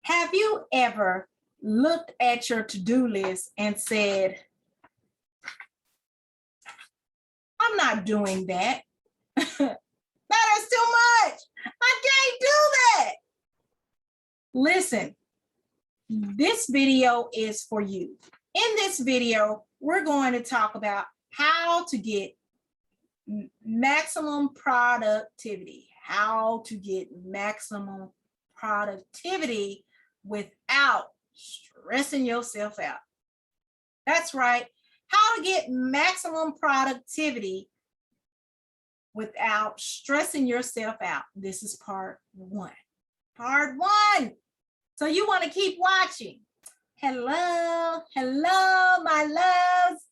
Have you ever looked at your to-do list and said, I'm not doing that. That is too much. I can't do that. Listen, this video is for you. In this video, we're going to talk about how to get maximum productivity, without stressing yourself out. That's right. How to get maximum productivity without stressing yourself out. This is part one. So you want to keep watching. Hello, my loves.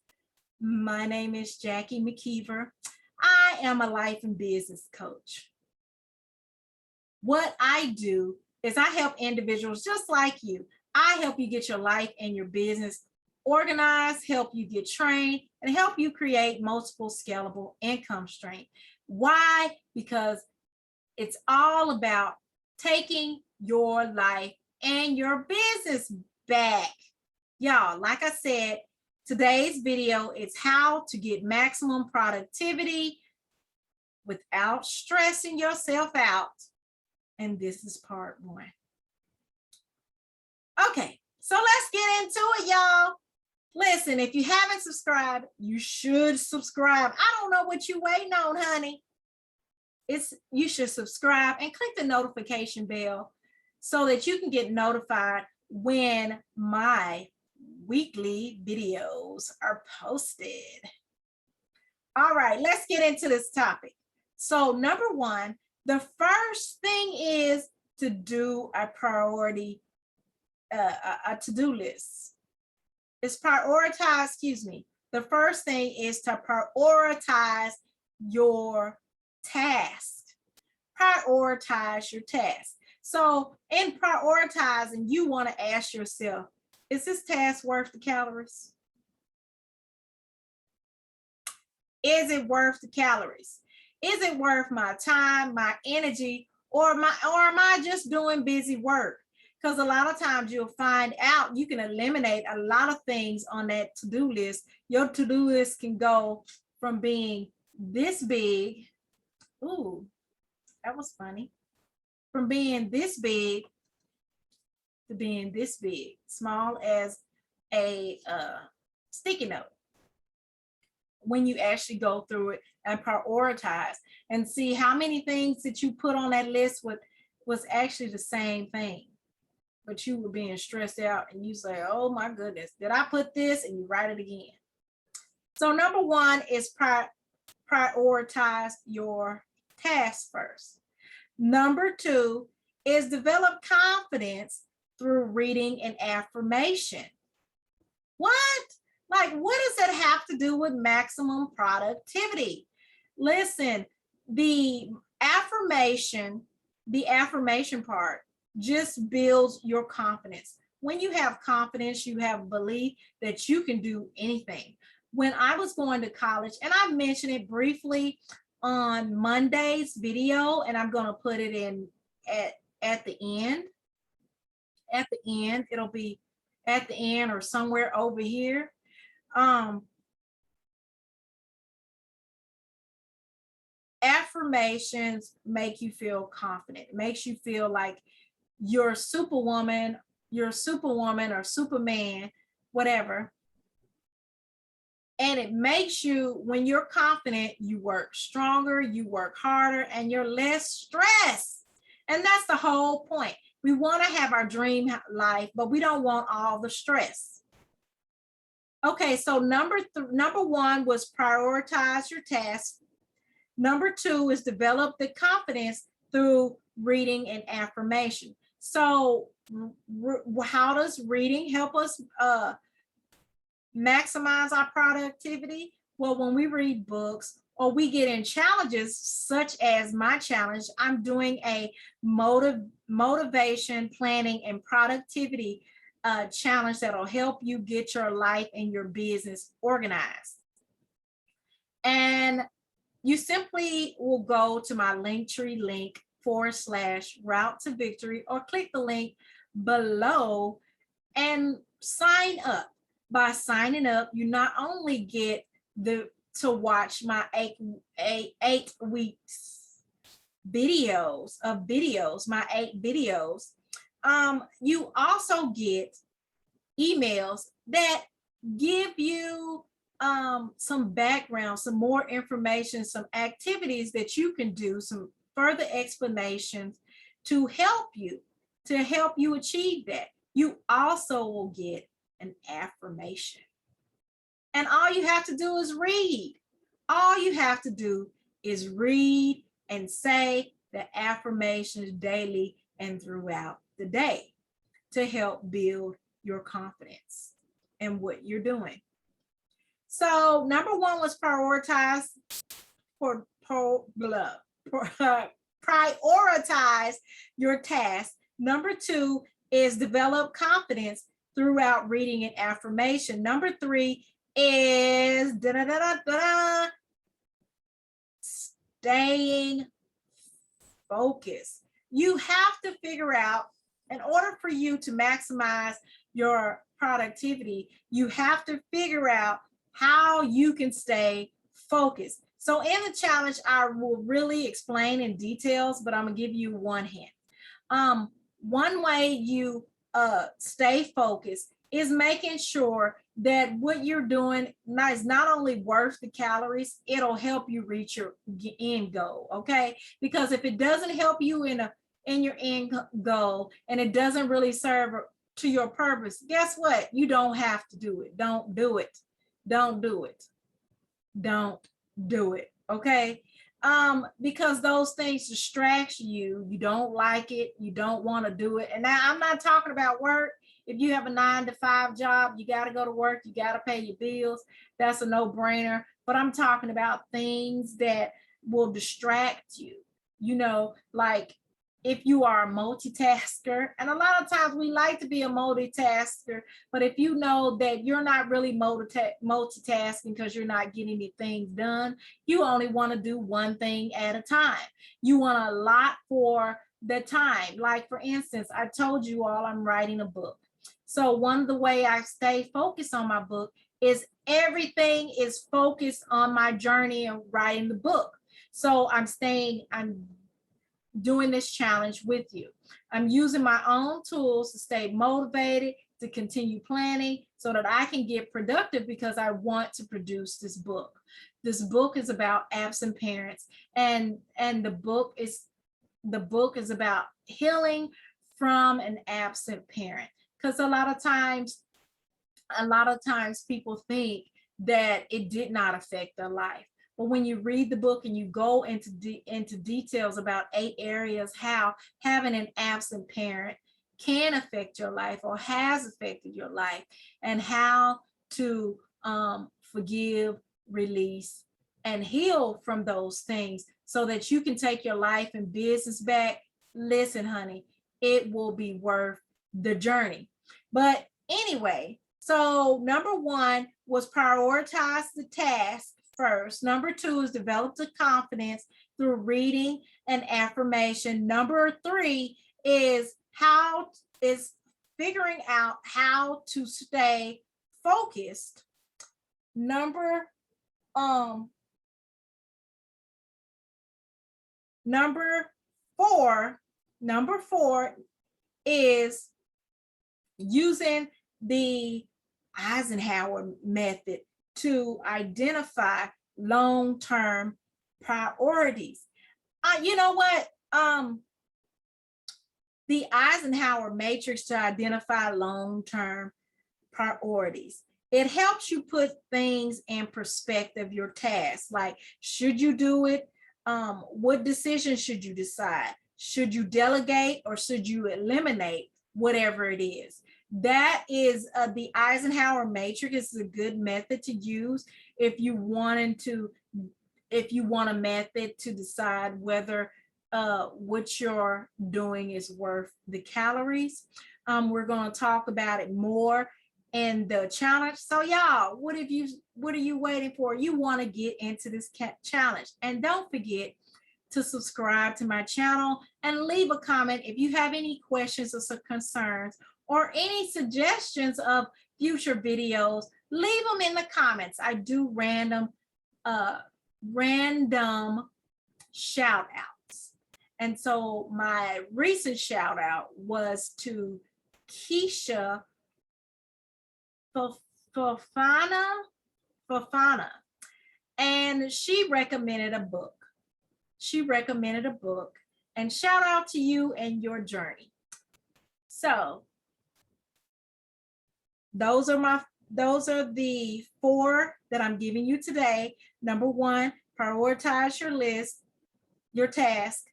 My name is Jackie McKeever. I am a life and business coach. What I do is I help individuals just like you. I help you get your life and your business organized, help you get trained, and help you create multiple scalable income streams. Why? Because it's all about taking your life and your business back. Y'all, like I said, today's video is how to get maximum productivity without stressing yourself out. And this is part one. Okay, so let's get into it, y'all. Listen, if you haven't subscribed, you should subscribe. I don't know what you're waiting on, honey. You should subscribe and click the notification bell so that you can get notified when my weekly videos are posted. All right, let's get into this topic. So number one, the first thing is to do a priority, a to-do list. It's prioritize, The first thing is to prioritize your task. Prioritize your task. So in prioritizing, you want to ask yourself, is this task worth the calories? Is it worth the calories? Is it worth my time, my energy, or am I just doing busy work? Because a lot of times you'll find out you can eliminate a lot of things on that to-do list. Your to-do list can go from being this big. Ooh, that was funny. From being this big to being this big, small as a sticky note. When you actually go through it and prioritize and see how many things that you put on that list was actually the same thing, but you were being stressed out and you say, oh my goodness, did I put this? And you write it again. So number one is prioritize your task first. Number two is develop confidence through reading and affirmation. What? Like, what does that have to do with maximum productivity? Listen, the affirmation part just builds your confidence. When you have confidence, you have belief that you can do anything. When I was going to college, and I mentioned it briefly on Monday's video, and I'm going to put it in at the end. At the end, it'll be at the end or somewhere over here. Affirmations make you feel confident. It makes you feel like you're superwoman or Superman, whatever. And it makes you, when you're confident, you work stronger, you work harder, and you're less stressed. And that's the whole point. We want to have our dream life, but we don't want all the stress. Okay, so number one was prioritize your tasks. Number two is develop the confidence through reading and affirmation. So how does reading help us maximize our productivity? Well, when we read books or we get in challenges, such as my challenge, I'm doing a motivation, planning, and productivity challenge that'll help you get your life and your business organized. And you simply will go to my Linktree link /route to victory, or click the link below and sign up. By signing up, you not only get to watch my eight weeks videos, my 8 videos. You also get emails that give you some background, some more information, some activities that you can do, some further explanations to help you achieve that. You also will get an affirmation. And all you have to do is read. All you have to do is read and say the affirmations daily and throughout the day to help build your confidence in what you're doing. So number 1 was prioritize prioritize your task. Number 2 is develop confidence throughout reading and affirmation. Number 3 is staying focused. You have to figure out, in order for you to maximize your productivity, you have to figure out how you can stay focused. So in the challenge, I will really explain in details, but I'm gonna give you one hint. One way you stay focused is making sure that what you're doing is not only worth the calories, it'll help you reach your end goal, okay? Because if it doesn't help you in your end goal and it doesn't really serve to your purpose, guess what? You don't have to do it. Don't do it. Don't do it. Don't do it, okay? Because those things distract you. You don't like it. You don't want to do it. And now I'm not talking about work. If you have a 9-to-5 job, you got to go to work. You got to pay your bills. That's a no-brainer. But I'm talking about things that will distract you. You know, like if you are a multitasker, and a lot of times we like to be a multitasker, but if you know that you're not really multitasking because you're not getting any things done, you only want to do one thing at a time. You want a lot for the time. Like for instance, I told you all I'm writing a book. So one of the way I stay focused on my book is everything is focused on my journey of writing the book. So I'm doing this challenge with you. I'm using my own tools to stay motivated, to continue planning so that I can get productive because I want to produce this book. This book is about absent parents, and the book is about healing from an absent parent. Because a lot of times people think that it did not affect their life. But when you read the book and you go into details about 8 areas how having an absent parent can affect your life or has affected your life, and how to forgive, release, and heal from those things so that you can take your life and business back, listen, honey, it will be worth the journey. But anyway, so number 1 was prioritize the task first. Number 2 is develop the confidence through reading and affirmation. Number 3 is figuring out how to stay focused. Number 4 is using the Eisenhower method to identify long-term priorities. You know what? The Eisenhower matrix to identify long-term priorities. It helps you put things in perspective, your tasks. Like, should you do it? What decision should you decide? Should you delegate or should you eliminate whatever it is? That is the Eisenhower matrix is a good method to use if you want a method to decide whether what you're doing is worth the calories. We're going to talk about it more in the challenge. So y'all, what are you waiting for? You want to get into this challenge, and don't forget to subscribe to my channel and leave a comment if you have any questions or concerns or any suggestions of future videos. Leave them in the comments. I do random shout outs. And so my recent shout out was to Keisha Fofana, and she recommended a book. And shout out to you and your journey. So those are the 4 that I'm giving you today. Number 1, prioritize your list, your task.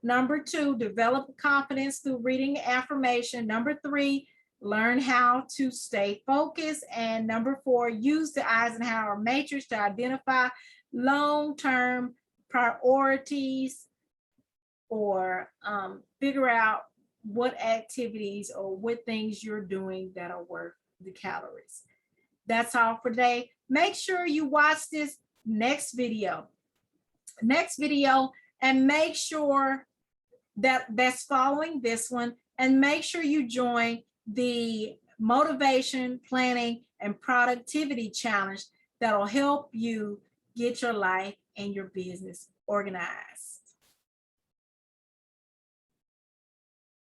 Number 2, develop confidence through reading affirmation. Number 3, learn how to stay focused. And number 4, use the Eisenhower matrix to identify long-term priorities or figure out what activities or what things you're doing that are worth the calories. That's all for today. Make sure you watch this next video, and make sure that's following this one, and make sure you join the motivation, planning, and productivity challenge that'll help you get your life and your business organized.